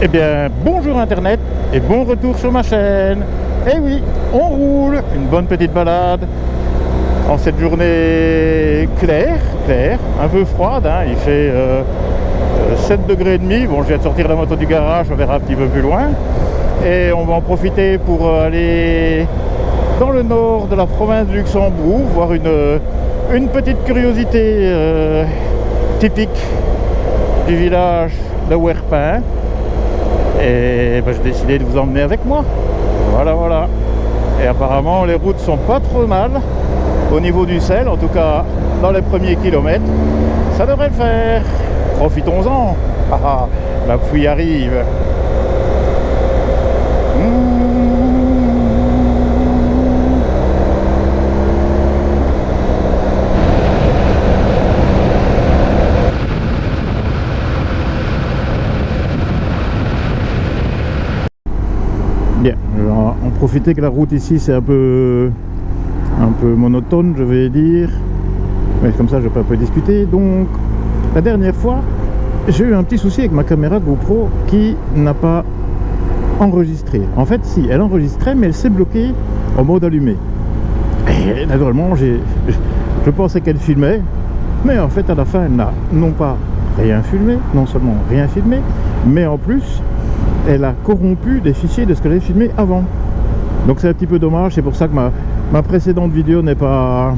Eh bien, bonjour Internet et bon retour sur ma chaîne. Eh oui, on roule, une bonne petite balade en cette journée claire, un peu froide, hein. Il fait 7 degrés et demi. Bon, je viens de sortir la moto du garage, on verra un petit peu plus loin. Et on va en profiter pour aller dans le nord de la province de Luxembourg, voir une petite curiosité typique du village de Werpin. Et ben, j'ai décidé de vous emmener avec moi. Voilà. Et apparemment les routes sont pas trop mal au niveau du sel, en tout cas dans les premiers kilomètres. Ça devrait le faire. Profitons-en. La pluie arrive. Bien, je vais en profiter que la route ici c'est un peu monotone, je vais dire. Mais comme ça je peux un peu discuter. Donc la dernière fois j'ai eu un petit souci avec ma caméra GoPro qui n'a pas enregistré. En fait si, elle enregistrait mais elle s'est bloquée en mode allumé. Et naturellement je pensais qu'elle filmait, mais en fait à la fin elle n'a non pas rien filmé, non seulement rien filmé, mais en plus elle a corrompu des fichiers de ce qu'elle avait filmé avant. Donc c'est un petit peu dommage, c'est pour ça que ma précédente vidéo n'est pas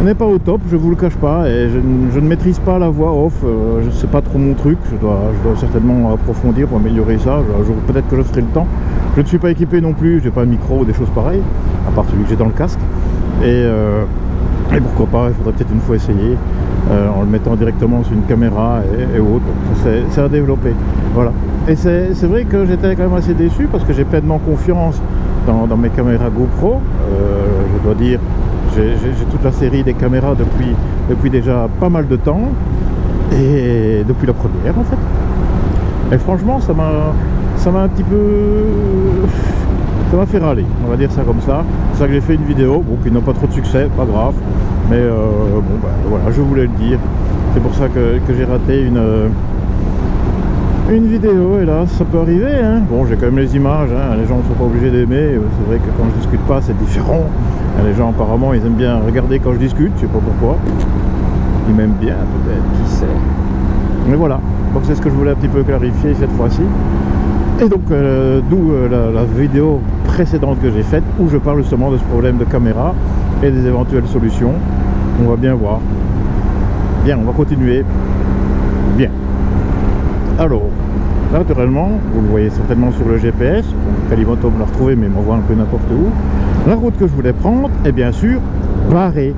au top, je vous le cache pas, et je ne maîtrise pas la voix off, je sais pas trop mon truc, je dois certainement approfondir pour améliorer ça, peut-être que je ferai le temps. Je ne suis pas équipé non plus, j'ai pas un micro ou des choses pareilles, à part celui que j'ai dans le casque, et pourquoi pas, il faudrait peut-être une fois essayer, en le mettant directement sur une caméra et autres, c'est à développer, voilà. Et c'est vrai que j'étais quand même assez déçu parce que j'ai pleinement confiance dans mes caméras GoPro. Je dois dire, j'ai toute la série des caméras depuis déjà pas mal de temps, et depuis la première en fait. Et franchement ça m'a un petit peu, ça m'a fait râler, on va dire ça comme ça. C'est pour ça que j'ai fait une vidéo, bon, qui n'a pas trop de succès, pas grave, mais bon ben voilà, je voulais le dire. C'est pour ça que j'ai raté une vidéo, et là ça peut arriver, hein. Bon, j'ai quand même les images, hein. Les gens ne sont pas obligés d'aimer, c'est vrai que quand je discute pas c'est différent. Les gens apparemment ils aiment bien regarder quand je discute, je sais pas pourquoi, ils m'aiment bien peut-être, qui sait. Mais voilà, donc c'est ce que je voulais un petit peu clarifier cette fois-ci. Et donc d'où la vidéo précédente que j'ai faite où je parle justement de ce problème de caméra et des éventuelles solutions. On va bien voir. Bien, on va continuer. Bien. Alors, naturellement, vous le voyez certainement sur le GPS, Calimoto me l'a retrouvé mais il m'envoie un peu n'importe où. La route que je voulais prendre est bien sûr barrée.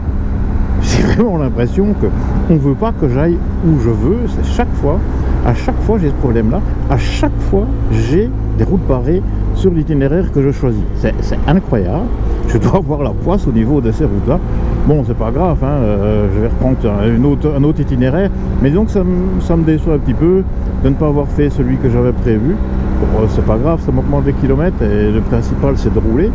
J'ai vraiment l'impression qu'on ne veut pas que j'aille où je veux. C'est à chaque fois j'ai ce problème là, à chaque fois j'ai des routes barrées sur l'itinéraire que je choisis. C'est incroyable, je dois avoir la poisse au niveau de ces routes là. Bon, c'est pas grave, hein, je vais reprendre un autre itinéraire, mais donc ça me déçoit un petit peu de ne pas avoir fait celui que j'avais prévu. Bon, c'est pas grave, ça m'augmente des kilomètres et le principal c'est de rouler,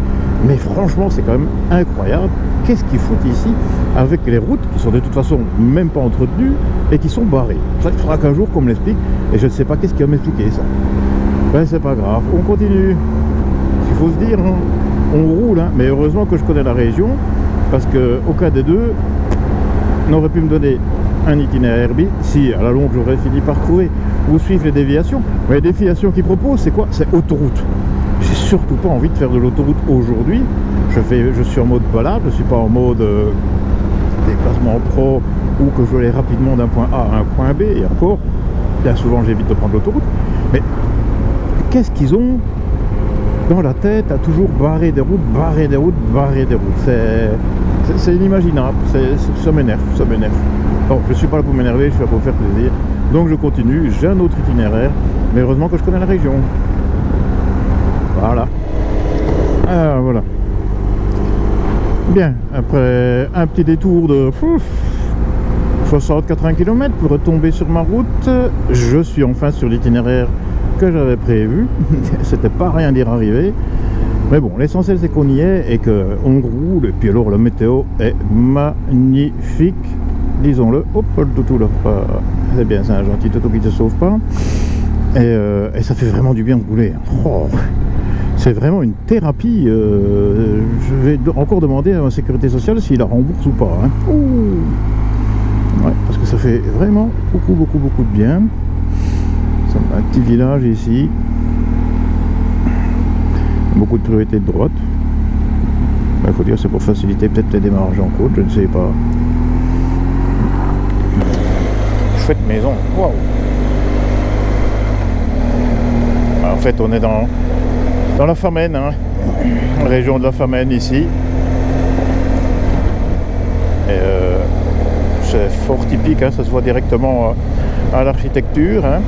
mais franchement c'est quand même incroyable. Qu'est-ce qu'ils foutent ici avec les routes qui sont de toute façon même pas entretenues et qui sont barrées? Ça, il faudra qu'un jour qu'on me l'explique, et je ne sais pas qu'est-ce qui va m'expliquer ça. Ben c'est pas grave, on continue. Il faut se dire, hein, on roule, hein, mais heureusement que je connais la région, parce que au cas des deux, on aurait pu me donner un itinéraire B si à la longue j'aurais fini par trouver ou suivre les déviations. Mais les déviations qu'ils proposent, c'est quoi? C'est autoroute. J'ai surtout pas envie de faire de l'autoroute aujourd'hui. Je suis en mode balade, je suis pas en mode déplacement pro ou que je vais aller rapidement d'un point A à un point B, et encore, bien souvent j'évite de prendre l'autoroute. Mais qu'est-ce qu'ils ont dans la tête à toujours barrer des routes? C'est inimaginable, ça m'énerve. Bon, je suis pas là pour m'énerver, je suis là pour me faire plaisir. Donc je continue, j'ai un autre itinéraire, mais heureusement que je connais la région. Voilà. Voilà. Bien, après un petit détour de 60-80 km pour retomber sur ma route, je suis enfin sur l'itinéraire que j'avais prévu. C'était pas rien d'y arriver. Mais bon, l'essentiel c'est qu'on y est et qu'on roule. Et puis alors la météo est magnifique, disons-le. Hop, le toutou là, c'est bien, c'est un gentil toutou qui ne te sauve pas. Et ça fait vraiment du bien de rouler. Oh, c'est vraiment une thérapie. Je vais encore demander à ma sécurité sociale s'il la rembourse ou pas. Hein. Ouais, parce que ça fait vraiment beaucoup de bien. C'est un petit village ici. Beaucoup de priorités de droite. Il faut dire c'est pour faciliter peut-être les démarrages en côte, je ne sais pas. Chouette maison. Waouh. En fait, on est dans la Famenne, hein, région de la Famenne ici. Et c'est fort typique, hein, ça se voit directement à l'architecture. Hein.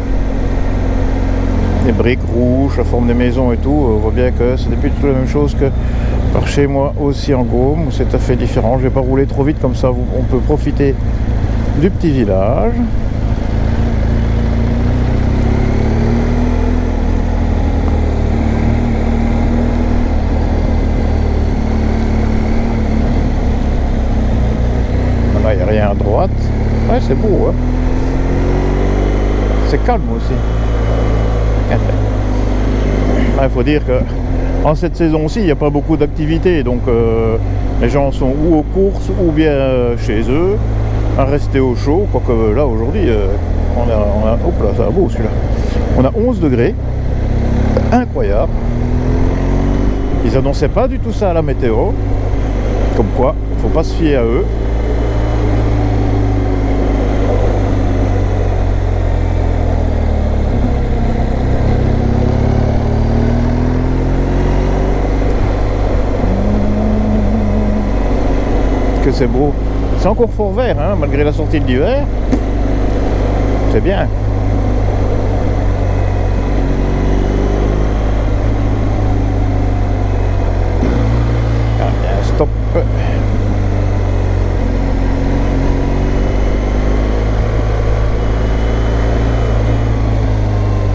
Les briques rouges, la forme des maisons et tout, on voit bien que c'est depuis tout la même chose que par chez moi aussi en Gaume, où c'est tout à fait différent. Je ne vais pas rouler trop vite comme ça, on peut profiter du petit village. Là, il n'y a rien à droite. Ouais, c'est beau, hein. C'est calme aussi. Il faut dire que en cette saison-ci, il n'y a pas beaucoup d'activités, donc les gens sont ou aux courses ou bien chez eux, à rester au chaud. Quoique là, aujourd'hui, on a hop là, ça va beau celui-là. On a 11 degrés, incroyable. Ils annonçaient pas du tout ça à la météo, comme quoi, faut pas se fier à eux. Que c'est beau. C'est encore fort vert, hein, malgré la sortie de l'hiver. C'est bien. Ah, bien, stop.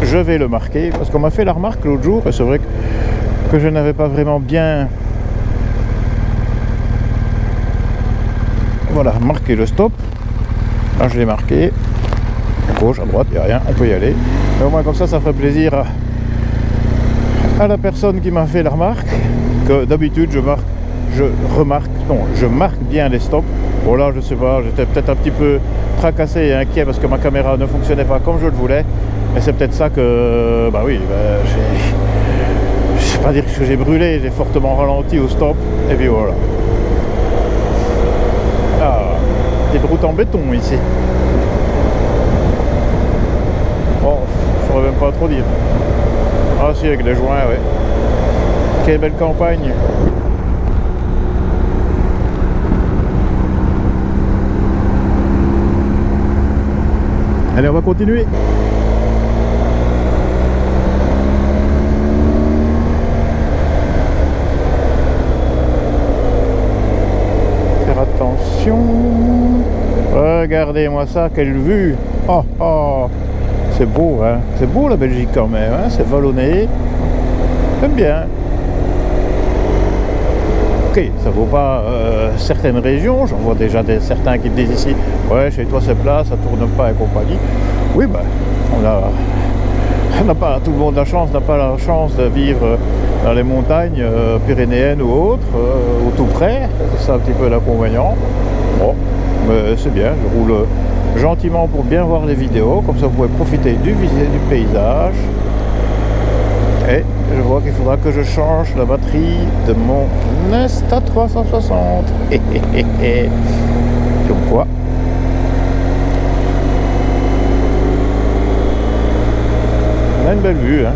Je vais le marquer parce qu'on m'a fait la remarque l'autre jour et c'est vrai que je n'avais pas vraiment bien marqué le stop. Là je l'ai marqué à gauche, à droite, il n'y a rien, on peut y aller, mais au moins comme ça ferait plaisir à la personne qui m'a fait la remarque que d'habitude je marque bien les stops. Bon là je sais pas, j'étais peut-être un petit peu tracassé et inquiet parce que ma caméra ne fonctionnait pas comme je le voulais, et c'est peut-être ça que je sais pas dire que j'ai brûlé, j'ai fortement ralenti au stop et puis voilà. Ah, des routes en béton ici. Bon, je saurais même pas trop dire. Ah si, avec les joints, ouais. Quelle belle campagne. Allez, on va continuer. Attention, regardez-moi ça, quelle vue. Oh, oh. C'est beau, hein. C'est beau la Belgique quand même, hein. C'est vallonné. J'aime bien. Ok, ça vaut pas certaines régions. J'en vois déjà certains qui me disent ici, ouais, chez toi c'est plat, ça tourne pas et compagnie. Oui, ben, on n'a pas, tout le monde n'a pas la chance de vivre dans les montagnes pyrénéennes ou autres, ou tout près. C'est un petit peu l'inconvénient. Bon, mais c'est bien, je roule gentiment pour bien voir les vidéos, comme ça vous pouvez profiter du paysage. Et je vois qu'il faudra que je change la batterie de mon Insta360. Comme quoi. On a une belle vue, hein.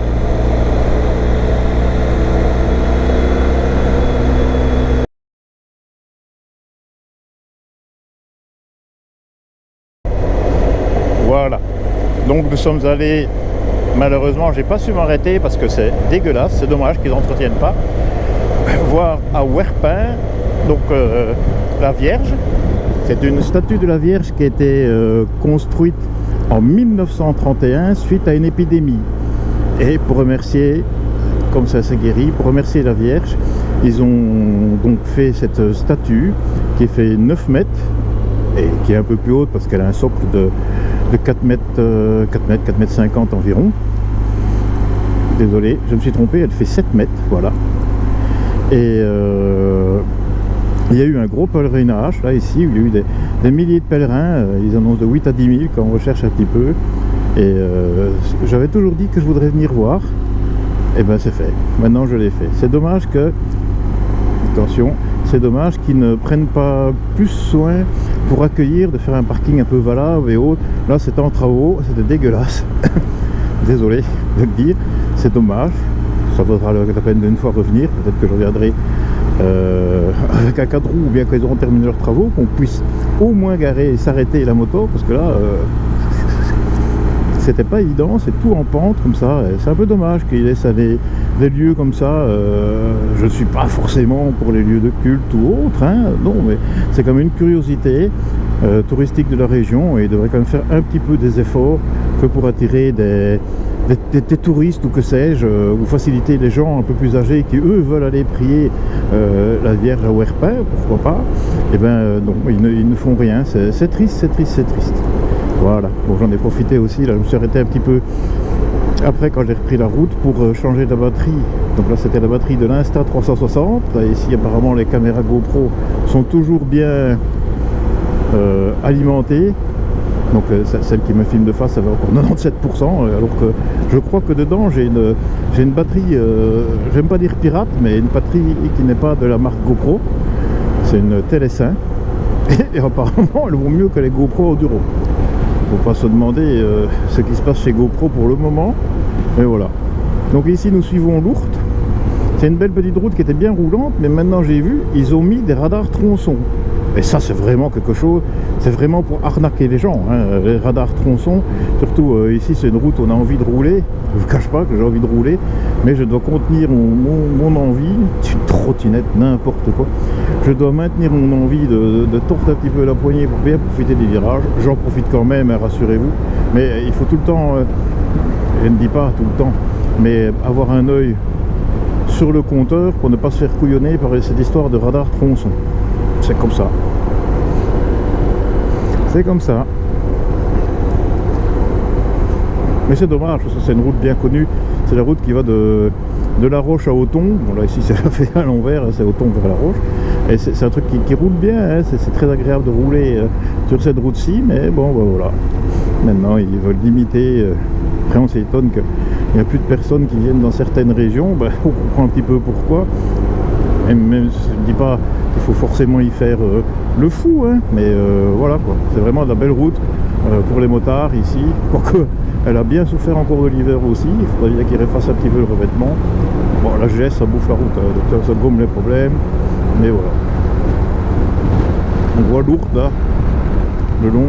Voilà. Donc nous sommes allés, malheureusement j'ai pas su m'arrêter parce que c'est dégueulasse, c'est dommage qu'ils n'entretiennent pas, voir à Werpin, donc la Vierge. C'est une statue de la Vierge qui a été construite en 1931 suite à une épidémie. Et pour remercier, comme ça s'est guéri, pour remercier la Vierge, ils ont donc fait cette statue qui fait 9 mètres et qui est un peu plus haute parce qu'elle a un socle de 4 mètres 50 environ. Désolé, je me suis trompé, elle fait 7 mètres, voilà. Et il y a eu un gros pèlerinage, là, ici, où il y a eu des milliers de pèlerins. Ils annoncent de 8 à 10 000 quand on recherche un petit peu. Et j'avais toujours dit que je voudrais venir voir. Et ben c'est fait, maintenant je l'ai fait. C'est dommage que, attention, c'est dommage qu'ils ne prennent pas plus soin pour accueillir, de faire un parking un peu valable et autres. Là c'était en travaux, c'était dégueulasse. Désolé de le dire, c'est dommage. Ça vaudra la peine d'une fois revenir, peut-être que je reviendrai avec un 4 roues ou bien qu'ils auront terminé leurs travaux, qu'on puisse au moins garer et s'arrêter la moto, parce que là c'était pas évident, c'est tout en pente comme ça, c'est un peu dommage qu'il laisse des lieux comme ça. Je ne suis pas forcément pour les lieux de culte ou autre, hein, non, mais c'est quand même une curiosité touristique de la région, et il devrait quand même faire un petit peu des efforts que pour attirer des touristes ou que sais-je, ou faciliter les gens un peu plus âgés qui eux veulent aller prier la Vierge à Ouerpin, pourquoi pas. Et ben non, ils ne font rien, c'est triste, c'est triste, c'est triste. Voilà, bon, j'en ai profité aussi, là je me suis arrêté un petit peu après quand j'ai repris la route pour changer la batterie. Donc là c'était la batterie de l'Insta360, ici apparemment les caméras GoPro sont toujours bien alimentées. Donc celle qui me filme de face, ça va encore 97%, alors que je crois que dedans j'ai une batterie, j'aime pas dire pirate, mais une batterie qui n'est pas de la marque GoPro. C'est une TLS1 et apparemment elle vaut mieux que les GoPro Enduro. Faut pas se demander ce qui se passe chez GoPro pour le moment, mais voilà. Donc ici nous suivons l'Ourthe. C'est une belle petite route qui était bien roulante, mais maintenant j'ai vu, ils ont mis des radars tronçons. Et ça c'est vraiment quelque chose, c'est vraiment pour arnaquer les gens, hein, les radars tronçons. Surtout ici c'est une route où on a envie de rouler, je vous cache pas que j'ai envie de rouler, mais je dois contenir mon envie, c'est une trottinette, n'importe quoi. Je dois maintenir mon envie de torter un petit peu la poignée pour bien profiter des virages. J'en profite quand même, hein, rassurez-vous, mais il faut tout le temps, je ne dis pas tout le temps, mais avoir un œil sur le compteur pour ne pas se faire couillonner par cette histoire de radar tronçon. C'est comme ça. C'est comme ça. Mais c'est dommage parce que c'est une route bien connue. C'est la route qui va de la Roche à Auton. Bon là ici c'est fait à l'envers, c'est Auton vers la Roche. Et c'est un truc qui roule bien, hein. C'est très agréable de rouler sur cette route-ci. Mais bon, bah, voilà. Maintenant ils veulent limiter. Après on s'étonne qu'il n'y a plus de personnes qui viennent dans certaines régions. Bah, on comprend un petit peu pourquoi. Et même je ne dis pas qu'il faut forcément y faire le fou, hein, mais voilà quoi. C'est vraiment de la belle route pour les motards ici. Quoique elle a bien souffert encore de l'hiver aussi. Il faudrait bien qu'ils refassent un petit peu le revêtement. Bon, la GS ça bouffe la route, hein, donc ça gomme les problèmes. Mais voilà. On voit l'Ourthe là, le long.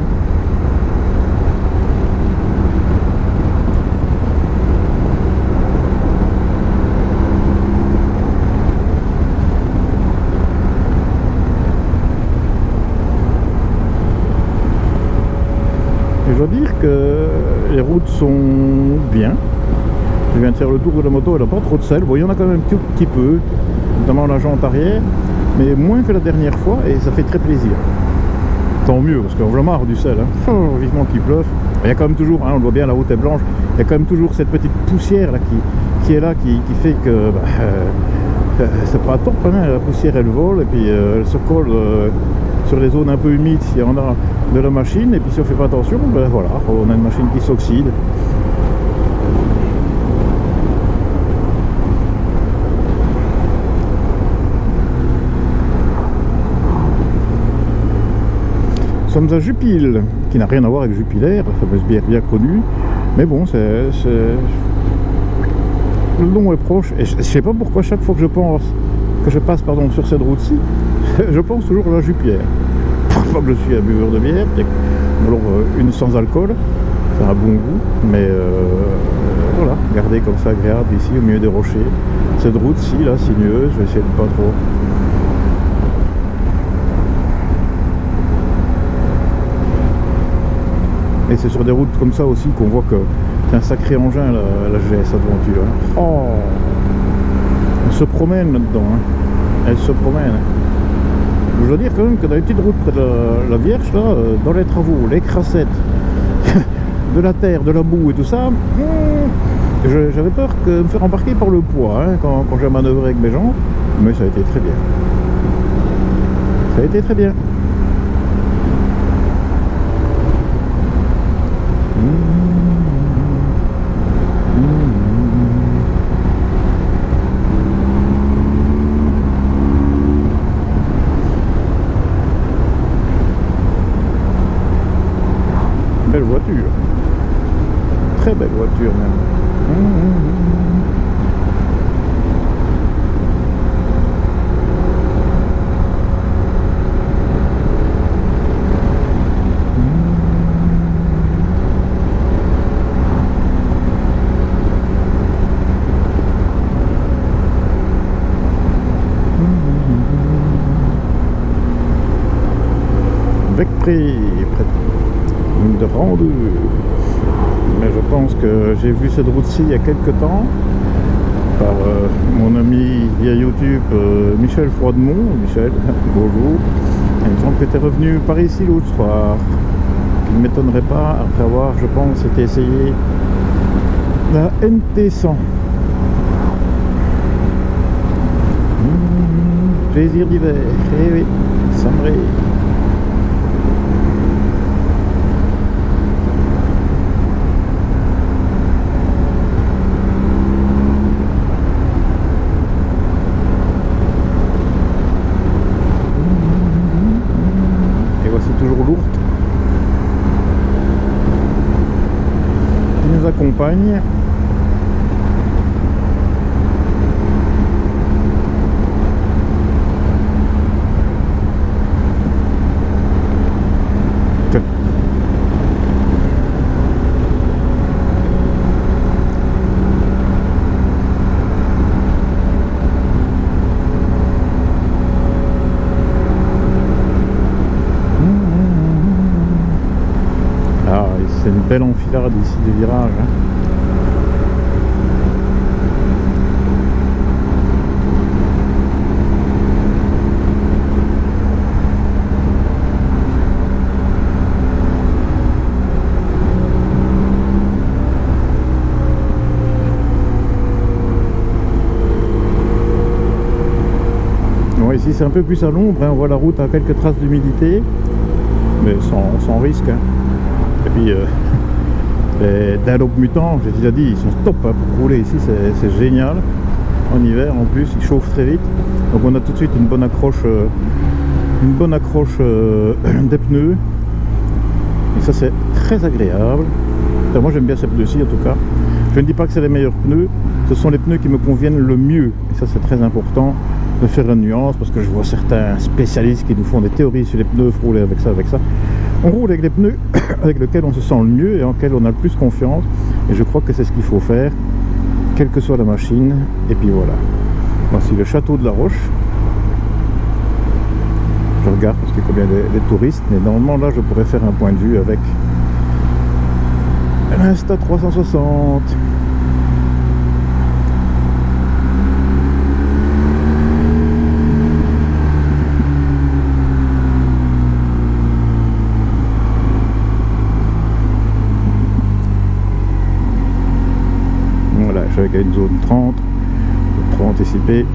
Je dois dire que les routes sont bien. Je viens de faire le tour de la moto, elle n'a pas trop de sel. Bon, il y en a quand même un tout petit peu, notamment la jante arrière, mais moins que la dernière fois, et ça fait très plaisir. Tant mieux, parce qu'on a marre du sel, hein. Oh, vivement qu'il pleuve. Il y a quand même toujours, hein, on le voit bien, la route est blanche, il y a quand même toujours cette petite poussière là qui est là, qui fait que c'est pas top, hein, la poussière elle vole, et puis elle se colle sur les zones un peu humides s'il y en a de la machine, et puis si on fait pas attention, ben voilà, on a une machine qui s'oxyde. Nous sommes à Jupille, qui n'a rien à voir avec Jupiler, la fameuse bière bien connue, mais bon, le nom est proche, et je sais pas pourquoi chaque fois que je passe sur cette route-ci, je pense toujours à la Jupiler. Pas que je suis un buveur de bière, alors une sans alcool, ça a un bon goût, mais voilà, regardez comme ça agréable ici au milieu des rochers. Cette route-ci, là, sinueuse, je vais essayer de pas trop. Et c'est sur des routes comme ça aussi qu'on voit que c'est un sacré engin la GS Aventure. Hein. Oh, elle se promène là-dedans, hein. Elle se promène. Je dois dire quand même que dans les petites routes près de la Vierge, là, dans les travaux, les crassettes, de la terre, de la boue et tout ça, J'avais peur de me faire embarquer par le poids hein, quand j'ai manœuvré avec mes jambes, mais ça a été très bien. Ça a été très bien. Belle voiture. Très belle voiture même. Vecpré, près de Randeux. Mais je pense que j'ai vu cette route-ci il y a quelques temps par mon ami via YouTube Michel Froidemont. Michel, bonjour. Il me semble que tu es revenu par ici l'autre soir. Il ne m'étonnerait pas après avoir, je pense, été essayé la NT100. Plaisir d'hiver, eh oui, Samré. Et voici toujours l'ourte qui nous accompagne. C'est une belle enfilade ici des virages. Hein. Bon, ici c'est un peu plus à l'ombre, hein. On voit la route à quelques traces d'humidité, mais sans risque. Hein. Et puis les Dunlop mutants, j'ai déjà dit, ils sont top hein, pour rouler ici, c'est génial. En hiver en plus, ils chauffent très vite. Donc on a tout de suite une bonne accroche des pneus. Et ça c'est très agréable. Enfin, moi j'aime bien ces pneus-ci en tout cas. Je ne dis pas que c'est les meilleurs pneus, ce sont les pneus qui me conviennent le mieux. Et ça c'est très important de faire la nuance, parce que je vois certains spécialistes qui nous font des théories sur les pneus, faut rouler avec ça, avec ça. On roule avec les pneus avec lesquels on se sent le mieux et en lesquels on a le plus confiance. Et je crois que c'est ce qu'il faut faire, quelle que soit la machine. Et puis voilà. Voici le château de la Roche. Je regarde parce qu'il y a combien de touristes. Mais normalement là je pourrais faire un point de vue avec l'Insta 360. Je suis avec une zone 30, trop anticipée.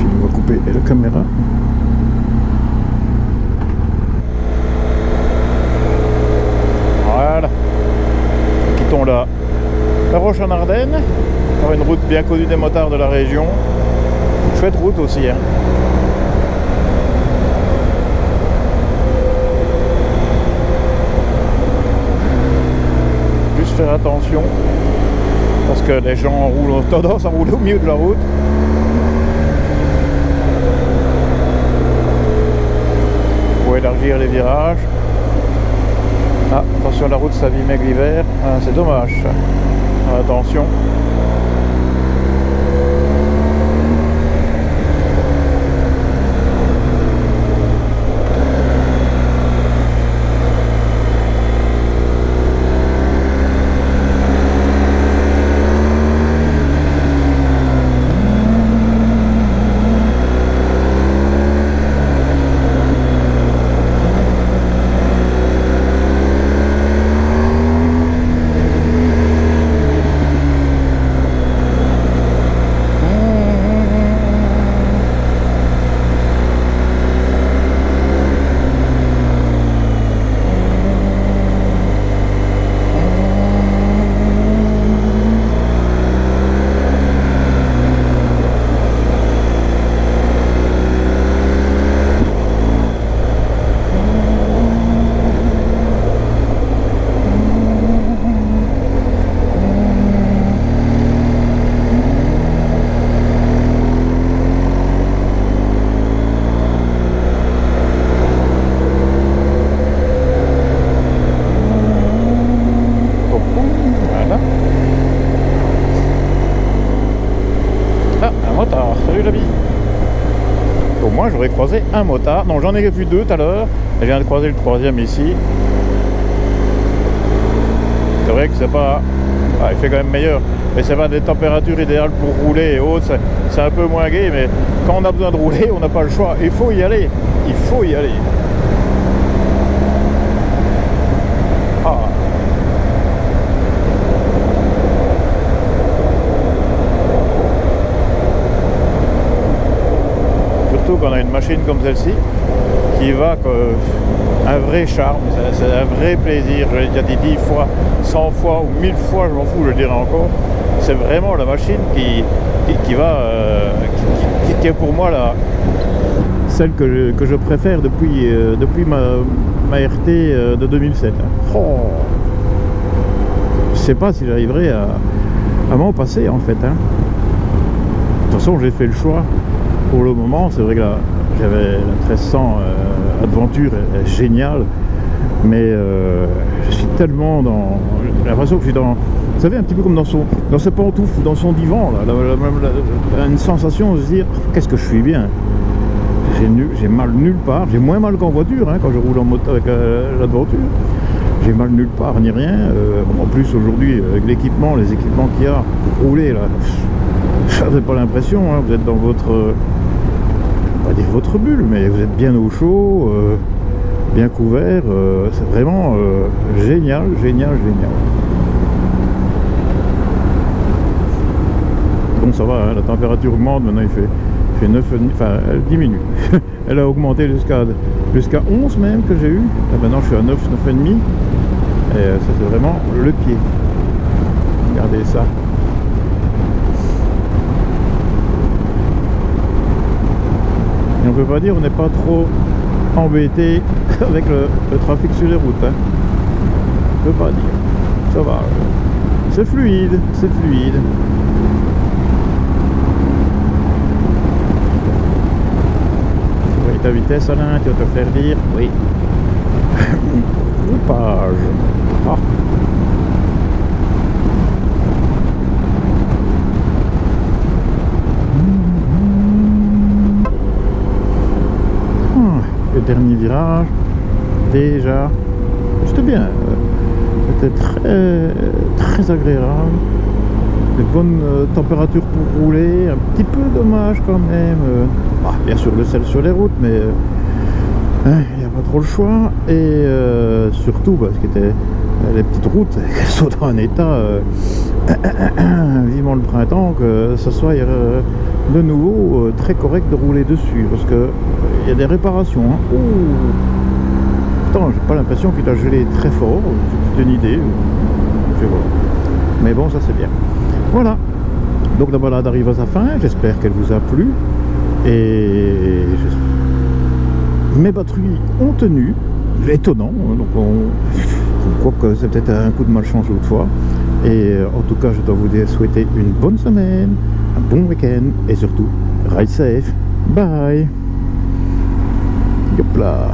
On va couper la caméra. Voilà. Quittons la Roche en Ardennes. Encore une route bien connue des motards de la région. Chouette route aussi. Hein. Faire attention parce que les gens ont tendance à rouler au milieu de la route. Pour élargir les virages. Ah, attention, la route s'abîme avec l'hiver. Ah, c'est dommage. Attention. j'aurais croisé un motard. Non, j'en ai vu 2 tout à l'heure. Je viens de croiser le 3e ici. C'est vrai que c'est pas... Ah, il fait quand même meilleur. Mais c'est pas des températures idéales pour rouler et autres. C'est un peu moins gai, mais quand on a besoin de rouler, on n'a pas le choix. Il faut y aller. Il faut y aller. Ah. Surtout quand on a une machine comme celle-ci qui va un vrai charme, c'est un vrai plaisir. Je l'ai déjà dit 10 fois, 100 fois ou 1000 fois, je m'en fous, je le dirai encore. C'est vraiment la machine qui va, qui est pour moi celle que je préfère depuis ma RT de 2007. Oh. Je sais pas si j'arriverai à m'en passer en fait. Hein. De toute façon, j'ai fait le choix pour le moment. C'est vrai que j'avais la 1300 Adventure est géniale, mais je suis tellement dans... J'ai l'impression que je suis dans... Vous savez, un petit peu comme dans ses pantoufles ou dans son divan, là, une sensation de se dire qu'est-ce que je suis bien. J'ai mal nulle part. J'ai moins mal qu'en voiture hein, quand je roule en moto avec l'Adventure. J'ai mal nulle part ni rien. En plus aujourd'hui avec l'équipement, les équipements qu'il y a pour rouler là, ça n'avez pas l'impression. Hein, vous êtes dans votre, pas dire votre bulle, mais vous êtes bien au chaud, bien couvert. C'est vraiment génial, génial, génial. Bon, ça va, hein, la température augmente, maintenant il fait 9,5, enfin elle diminue. Elle a augmenté jusqu'à 11 même que j'ai eu. Là, maintenant je suis à 9, 9,5. Et ça c'est vraiment le pied. Regardez ça. Et on peut pas dire on n'est pas trop embêté avec le trafic sur les routes. Hein. On peut pas dire. Ça va. C'est fluide, c'est fluide. Ta vitesse Alain, tu vas te faire dire oui. Coupage. Ah. Le dernier virage déjà c'était bien, c'était très agréable, de bonnes températures pour rouler, un petit peu dommage quand même. Bien sûr le sel sur les routes, mais il n'y a pas trop le choix. Et surtout parce que les petites routes, qu'elles sont dans un état vivement le printemps, que ce soit de nouveau très correct de rouler dessus, parce que il y a des réparations. Hein. Pourtant, j'ai pas l'impression qu'il a gelé très fort, c'est une idée. Mais bon, ça c'est bien. Voilà. Donc la balade arrive à sa fin. J'espère qu'elle vous a plu. Et mes batteries ont tenu, étonnant, donc quoique c'est peut-être un coup de malchance l'autre fois. Et en tout cas, je dois vous souhaiter une bonne semaine, un bon week-end et surtout, ride safe. Bye. Yop là.